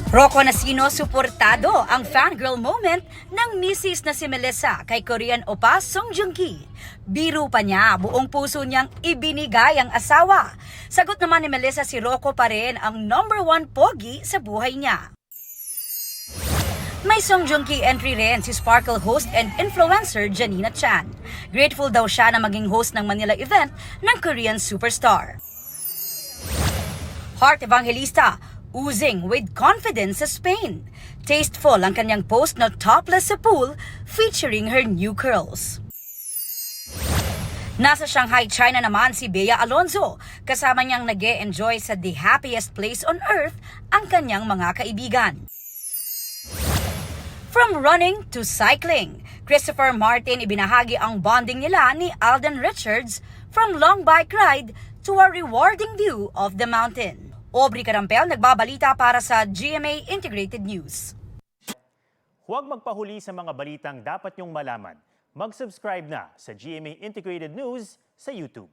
Rocco Nasino suportado ang fangirl moment ng misis na si Melissa kay Korean oppa Song Joong-ki. Biro pa niya, buong puso niyang ibinigay ang asawa. Sagot naman ni Melissa, si Rocco pa rin ang #1 pogi sa buhay niya. May Song Joong-ki entry rin si Sparkle host and influencer Janina Chan. Grateful daw siya na maging host ng Manila event ng Korean superstar. Heart Evangelista, oozing with confidence sa Spain. Tasteful ang kanyang post na topless sa pool featuring her new curls. Nasa Shanghai, China naman si Bea Alonzo. Kasama niyang nag-e-enjoy sa the happiest place on earth ang kanyang mga kaibigan. From running to cycling, Christopher Martin ibinahagi ang bonding nila ni Alden Richards from long bike ride to a rewarding view of the mountain. Aubrey Carampel nagbabalita para sa GMA Integrated News. Huwag magpahuli sa mga balitang dapat niyong malaman. Mag-subscribe na sa GMA Integrated News sa YouTube.